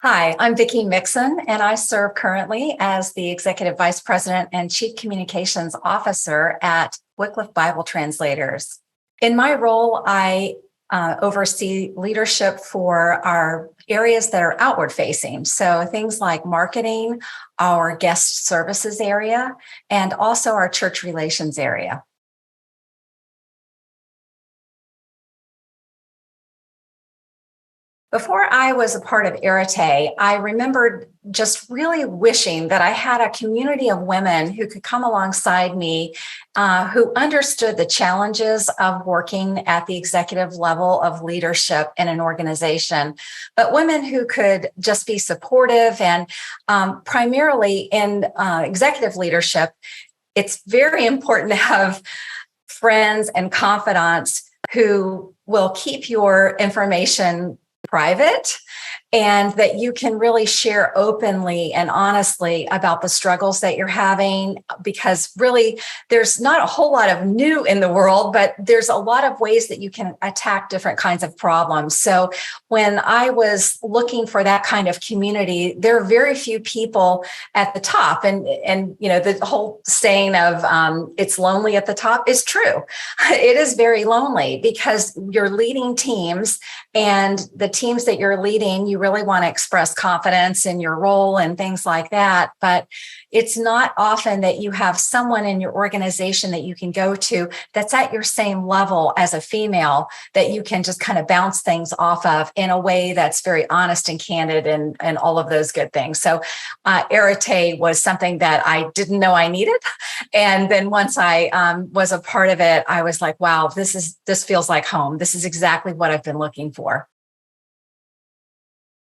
Hi, I'm Vicky Mixson, and I serve currently as the Executive Vice President and Chief Communications Officer at Wycliffe Bible Translators. In my role, I oversee leadership for our areas that are outward facing. So things like marketing, our guest services area, and also our church relations area. Before I was a part of Arete, I remembered just really wishing that I had a community of women who could come alongside me, who understood the challenges of working at the executive level of leadership in an organization, but women who could just be supportive and primarily in executive leadership. It's very important to have friends and confidants who will keep your information private and that you can really share openly and honestly about the struggles that you're having, because really there's not a whole lot of new in the world, but there's a lot of ways that you can attack different kinds of problems. So when I was looking for that kind of community, there are very few people at the top, and you know, the whole saying of it's lonely at the top is true. It is very lonely because you're leading teams, and the teams that you're leading, you really want to express confidence in your role and things like that. But it's not often that you have someone in your organization that you can go to that's at your same level as a female that you can just kind of bounce things off of in a way that's very honest and candid and all of those good things. So Arete was something that I didn't know I needed. And then once I was a part of it, I was like, wow, this feels like home. This is exactly what I've been looking for.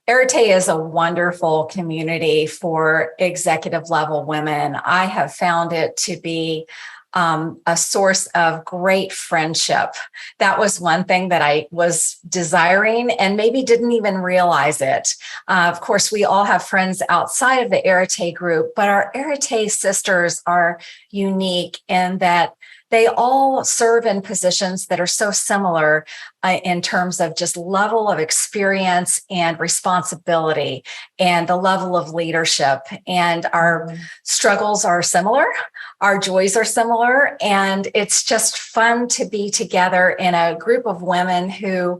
Arete is a wonderful community for executive level women. I have found it to be a source of great friendship. That was one thing that I was desiring and maybe didn't even realize it. Of course, we all have friends outside of the Arete group, but our Arete sisters are unique in that they all serve in positions that are so similar in terms of just level of experience and responsibility and the level of leadership. And our struggles are similar, our joys are similar, and it's just fun to be together in a group of women who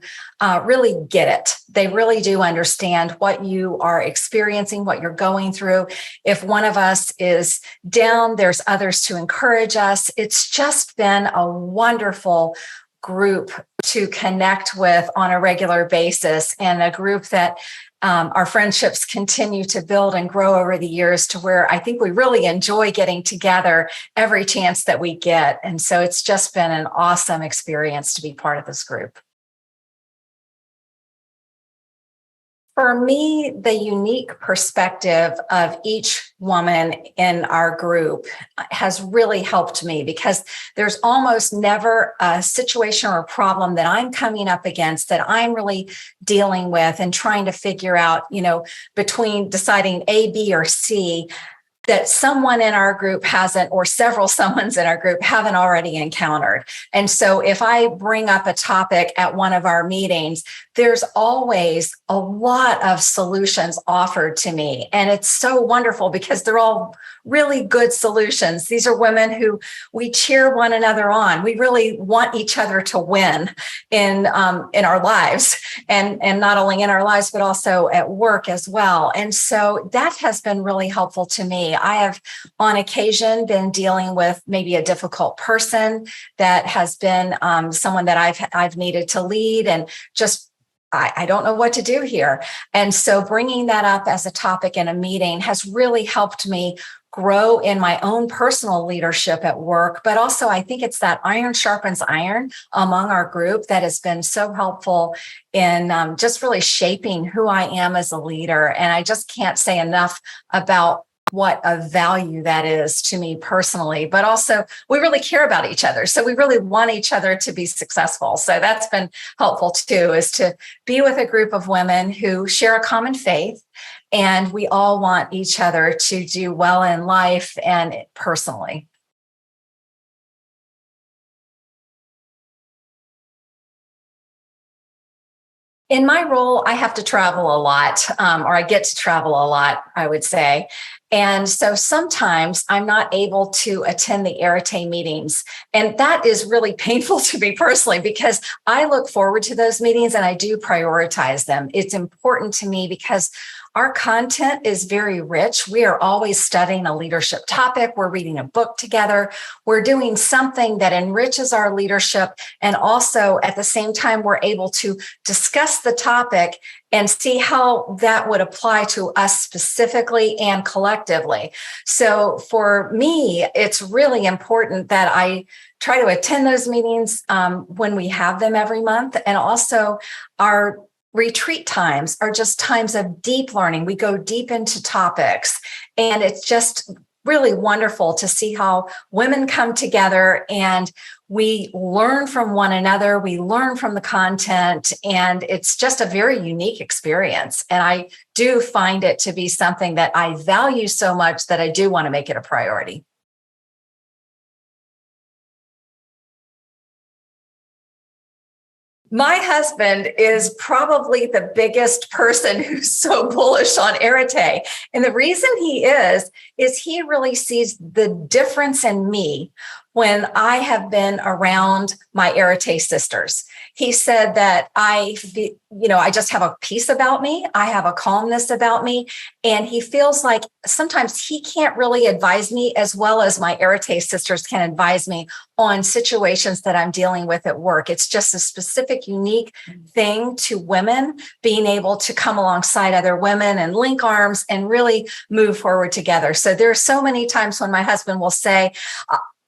really get it. They really do understand what you are experiencing, what you're going through. If one of us is down, there's others to encourage us. It's just been a wonderful group to connect with on a regular basis, and a group that our friendships continue to build and grow over the years to where I think we really enjoy getting together every chance that we get. And so it's just been an awesome experience to be part of this group. For me, the unique perspective of each woman in our group has really helped me, because there's almost never a situation or a problem that I'm coming up against that I'm really dealing with and trying to figure out, you know, between deciding A, B, or C, that someone in our group hasn't, or several someones in our group haven't already encountered. And so if I bring up a topic at one of our meetings, there's always a lot of solutions offered to me. And it's so wonderful because they're all really good solutions. These are women who we cheer one another on. We really want each other to win in our lives, and not only in our lives, but also at work as well. And so that has been really helpful to me. I have on occasion been dealing with maybe a difficult person that has been someone that I've needed to lead, and just I don't know what to do here. And so bringing that up as a topic in a meeting has really helped me grow in my own personal leadership at work. But also, I think it's that iron sharpens iron among our group that has been so helpful in just really shaping who I am as a leader. And I just can't say enough about what a value that is to me personally, but also we really care about each other. So we really want each other to be successful. So that's been helpful too, is to be with a group of women who share a common faith, and we all want each other to do well in life and personally. In my role, I have to travel a lot, or I get to travel a lot, I would say. And so sometimes I'm not able to attend the Arete meetings. And that is really painful to me personally, because I look forward to those meetings and I do prioritize them. It's important to me because our content is very rich. We are always studying a leadership topic. We're reading a book together. We're doing something that enriches our leadership. And also at the same time, we're able to discuss the topic and see how that would apply to us specifically and collectively. So for me, it's really important that I try to attend those meetings when we have them every month. And also our retreat times are just times of deep learning. We go deep into topics, and it's just really wonderful to see how women come together and we learn from one another. We learn from the content, and it's just a very unique experience. And I do find it to be something that I value so much that I do want to make it a priority. My husband is probably the biggest person who's so bullish on Arete. And the reason he is he really sees the difference in me when I have been around my Arete sisters. He said that I just have a peace about me. I have a calmness about me. And he feels like sometimes he can't really advise me as well as my Arete sisters can advise me on situations that I'm dealing with at work. It's just a specific, unique thing to women being able to come alongside other women and link arms and really move forward together. So there are so many times when my husband will say,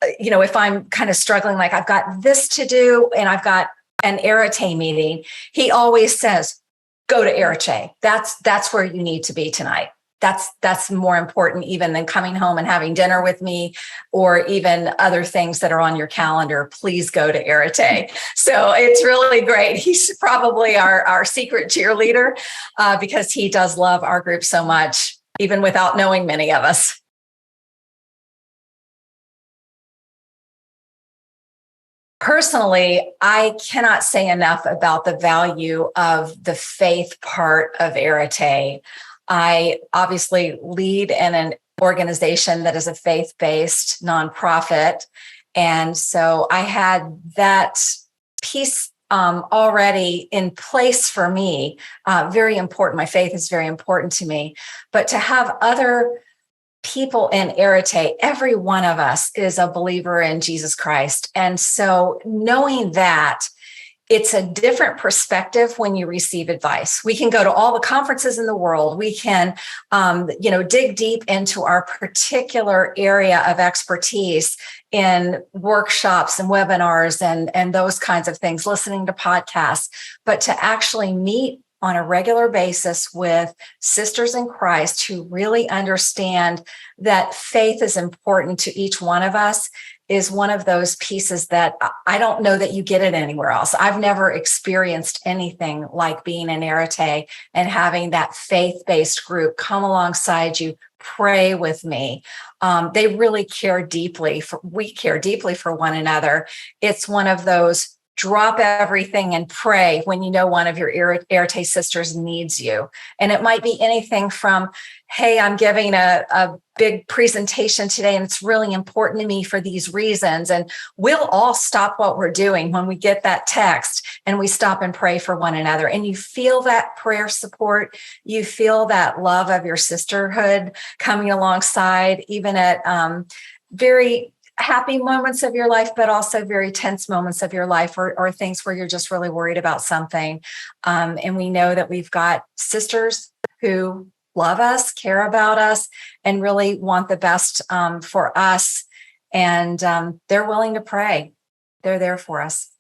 if I'm kind of struggling, like I've got this to do and I've got an Arete meeting, he always says, go to Arete. That's where you need to be tonight. That's more important even than coming home and having dinner with me or even other things that are on your calendar. Please go to Arete. So it's really great. He's probably our secret cheerleader because he does love our group so much, even without knowing many of us. Personally, I cannot say enough about the value of the faith part of Arete. I obviously lead in an organization that is a faith-based nonprofit. And so I had that piece already in place for me, very important. My faith is very important to me. But to have other people in Arete, every one of us is a believer in Jesus Christ. And so knowing that, it's a different perspective when you receive advice. We can go to all the conferences in the world. We can, dig deep into our particular area of expertise in workshops and webinars and those kinds of things, listening to podcasts. But to actually meet on a regular basis with sisters in Christ who really understand that faith is important to each one of us is one of those pieces that I don't know that you get it anywhere else. I've never experienced anything like being in Arete and having that faith-based group come alongside you, pray with me. They really care deeply. We care deeply for one another. It's one of those drop everything and pray when you know one of your Arete sisters needs you. And it might be anything from, hey, I'm giving a big presentation today and it's really important to me for these reasons. And we'll all stop what we're doing when we get that text and we stop and pray for one another. And you feel that prayer support. You feel that love of your sisterhood coming alongside, even at very happy moments of your life, but also very tense moments of your life or things where you're just really worried about something. And we know that we've got sisters who love us, care about us, and really want the best for us. And they're willing to pray. They're there for us.